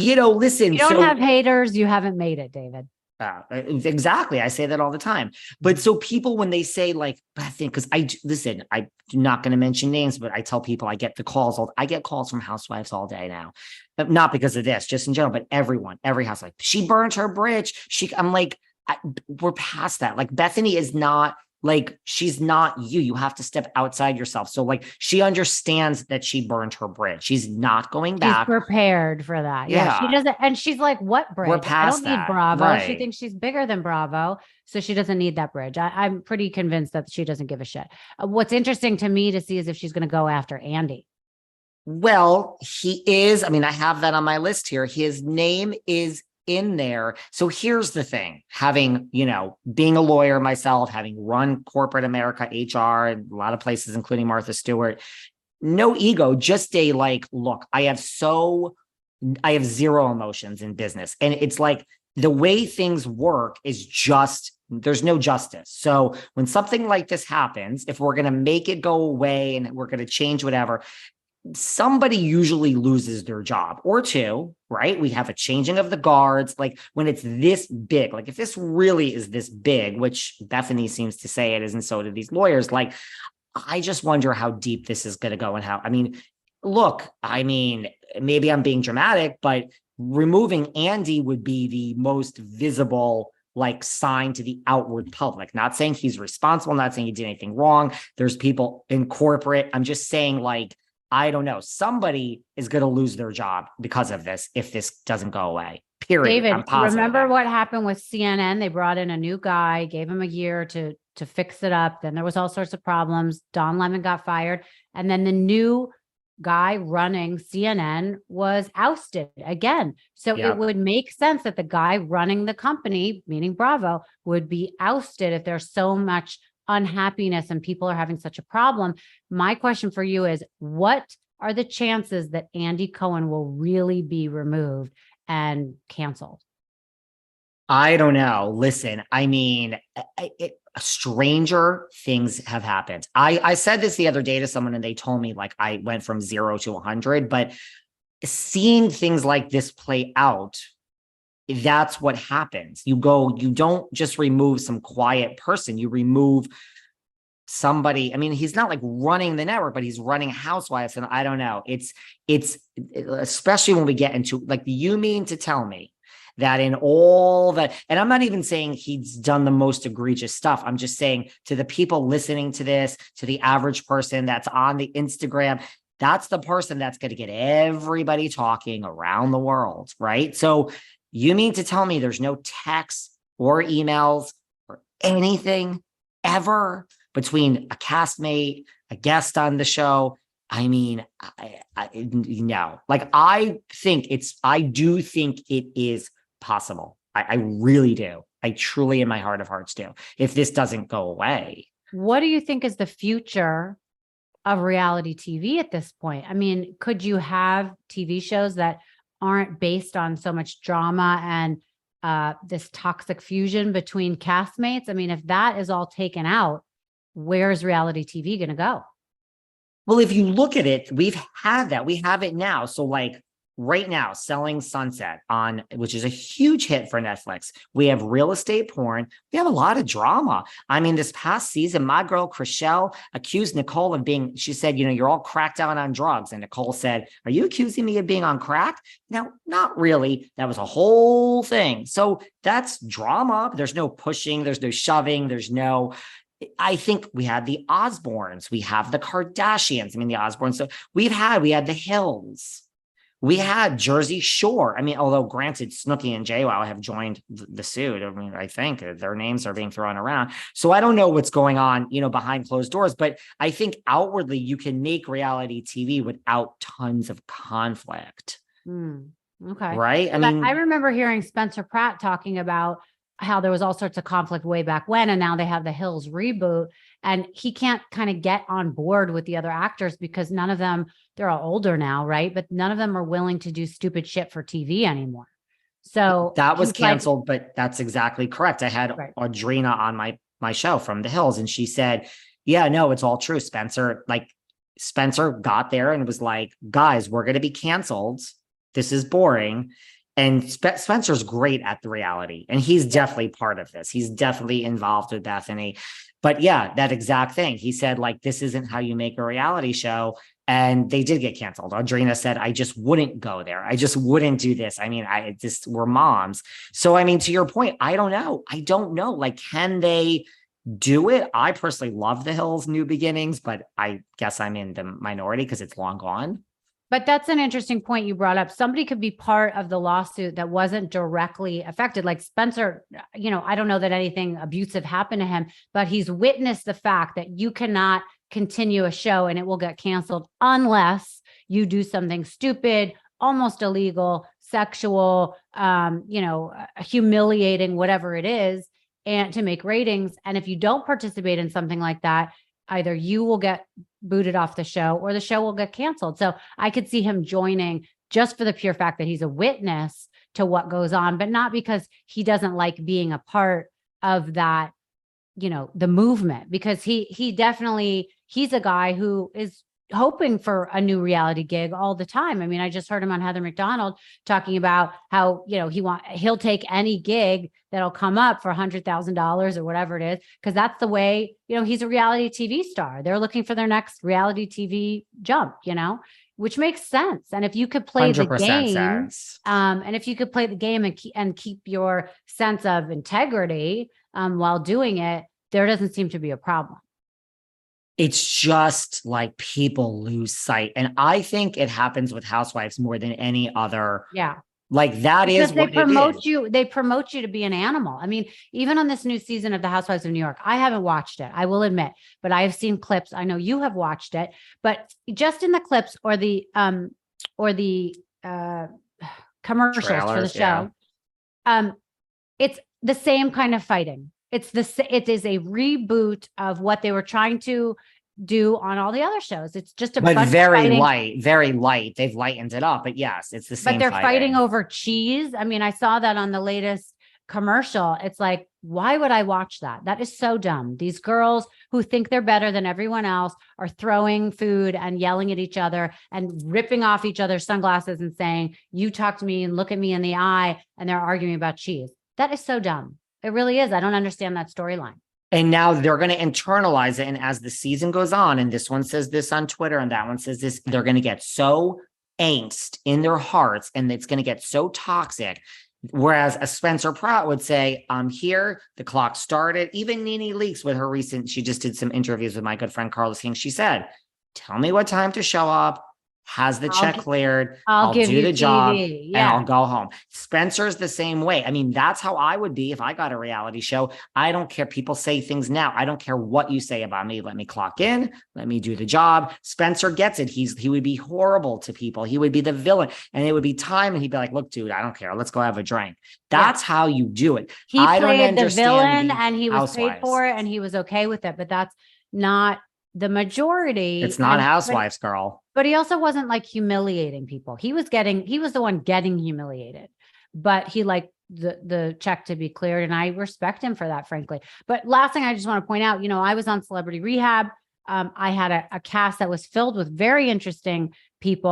Listen, You don't have haters, you haven't made it, David. Exactly. I say that all the time. But so people, when they say like, I think, because listen, I'm not going to mention names, but I tell people I get the calls. I get calls from housewives all day now, but not because of this, just in general, but every housewife, she burned her bridge. I'm like, we're past that. Like Bethenny is not like, she's not you. You have to step outside yourself. So like, she understands that she burned her bridge. She's not going She's back. prepared for that. Yeah, she Yeah. doesn't. And she's like, what We're bridge? I don't past need that. Bravo. She Right. thinks she's bigger than Bravo. So she doesn't need that bridge. I'm pretty convinced that she doesn't give a shit. What's interesting to me to see is if she's going to go after Andy. Well, he is. I mean, I have that on my list here. His name is in there. So here's the thing, having, being a lawyer myself, having run corporate America, HR, and a lot of places, including Martha Stewart, no ego, just a like, look, I have zero emotions in business. And it's like the way things work is just, there's no justice. So when something like this happens, if we're going to make it go away and we're going to change whatever, somebody usually loses their job or two, right? We have a changing of the guards. Like when it's this big, like if this really is this big, which Bethenny seems to say it is, and so do these lawyers, like, I just wonder how deep this is going to go and maybe I'm being dramatic, but removing Andy would be the most visible like sign to the outward public. Not saying he's responsible, not saying he did anything wrong. There's people in corporate. I'm just saying like, I don't know. Somebody is going to lose their job because of this if this doesn't go away. Period. David, remember what happened with CNN? They brought in a new guy, gave him a year to fix it up. Then there was all sorts of problems. Don Lemon got fired. And then the new guy running CNN was ousted again. So It would make sense that the guy running the company, meaning Bravo, would be ousted if there's so much unhappiness and people are having such a problem. My question for you is, what are the chances that Andy Cohen will really be removed and canceled? I don't know. Listen, I mean, stranger things have happened. I said this the other day to someone and they told me like I went from 0 to 100, but seeing things like this play out, that's what happens. You don't just remove some quiet person, you remove somebody. I mean, he's not like running the network, but he's running Housewives. And I don't know. It's especially when we get into like, you mean to tell me that in all that, and I'm not even saying he's done the most egregious stuff. I'm just saying to the people listening to this, to the average person that's on the Instagram, that's the person that's going to get everybody talking around the world, right? So you mean to tell me there's no texts or emails or anything ever between a castmate, a guest on the show? I mean, no, like I do think it is possible. I really do. I truly in my heart of hearts do. If this doesn't go away. What do you think is the future of reality TV at this point? I mean, could you have TV shows that aren't based on so much drama and this toxic fusion between castmates? I mean, if that is all taken out, where's reality TV going to go? Well, if you look at it, we've had that. We have it now. So like right now, Selling Sunset which is a huge hit for Netflix. We have real estate porn. We have a lot of drama. I mean, this past season, my girl Chrishell accused Nicole of she said, you're all cracked out on drugs. And Nicole said, are you accusing me of being on crack? Now, not really. That was a whole thing. So that's drama. There's no pushing. There's no shoving. I think we had the Osbournes. We have the Kardashians. I mean, the Osbournes. So we had the Hills. We had Jersey Shore. I mean, although granted, Snooki and JWoww have joined the suit. I mean, I think their names are being thrown around. So I don't know what's going on, behind closed doors. But I think outwardly you can make reality TV without tons of conflict. Okay. Right? I mean, I remember hearing Spencer Pratt talking about how there was all sorts of conflict way back when, and now they have the Hills reboot, and he can't kind of get on board with the other actors because none of them, they're all older now, right? But none of them are willing to do stupid shit for TV anymore. So that was canceled, but that's exactly correct. I had Audrina on my show from the Hills, and she said, yeah, no, it's all true. Spencer got there and was like, guys, we're going to be canceled. this is boring. And Spencer's great at the reality, and he's definitely part of this. He's definitely involved with Bethenny. But yeah, that exact thing. He said, like, this isn't how you make a reality show. And they did get canceled. Audrina said, I just wouldn't go there. I just wouldn't do this. I mean, we're moms. So, I mean, to your point, I don't know. I don't know. Like, can they do it? I personally love The Hills New Beginnings, but I guess I'm in the minority because it's long gone. But that's an interesting point you brought up. Somebody could be part of the lawsuit that wasn't directly affected. Like Spencer, I don't know that anything abusive happened to him, but he's witnessed the fact that you cannot continue a show and it will get canceled unless you do something stupid, almost illegal, sexual, humiliating, whatever it is, and to make ratings. And if you don't participate in something like that, either you will get booted off the show or the show will get canceled. So I could see him joining just for the pure fact that he's a witness to what goes on, but not because he doesn't like being a part of that, the movement, because he's a guy who is hoping for a new reality gig all the time. I mean, I just heard him on Heather McDonald talking about how, he'll take any gig that'll come up for $100,000 or whatever it is, because that's the way, he's a reality TV star. They're looking for their next reality TV jump, which makes sense. And if you could play the game, and if you could play the game and keep your sense of integrity while doing it, there doesn't seem to be a problem. It's just like people lose sight. And I think it happens with Housewives more than any other. Yeah. Like that because is what they promote you. They promote you to be an animal. I mean, even on this new season of the Housewives of New York, I haven't watched it, I will admit, but I have seen clips. I know you have watched it, but just in the clips or the commercials trailers for the show, it's the same kind of fighting. It is a reboot of what they were trying to do on all the other shows. It's just a bunch very light. They've lightened it up, but yes, it's the same. But they're fighting over cheese. I mean, I saw that on the latest commercial. It's like, why would I watch that? That is so dumb. These girls who think they're better than everyone else are throwing food and yelling at each other and ripping off each other's sunglasses and saying, you talk to me and look at me in the eye, and they're arguing about cheese. That is so dumb. It really is. I don't understand that storyline. And now they're going to internalize it. And as the season goes on, and this one says this on Twitter and that one says this, they're going to get so angst in their hearts and it's going to get so toxic. Whereas a Spencer Pratt would say, I'm here, the clock started. Even Nene Leakes with her she just did some interviews with my good friend Carlos King. She said, tell me what time to show up. Has the check cleared, I'll do the job and I'll go home. Spencer's the same way. I mean, that's how I would be if I got a reality show. I don't care. People say things now. I don't care what you say about me. Let me clock in. Let me do the job. Spencer gets it. He would be horrible to people. He would be the villain and it would be time. And he'd be like, look, dude, I don't care. Let's go have a drink. That's how you do it. He played the villain and he was paid for it and he was okay with it. But that's not the majority. It's not Housewives, girl. But he also wasn't like humiliating people. He was the one getting humiliated, but he liked the check to be cleared. And I respect him for that, frankly. But last thing I just want to point out, I was on Celebrity Rehab. I had a cast that was filled with very interesting people.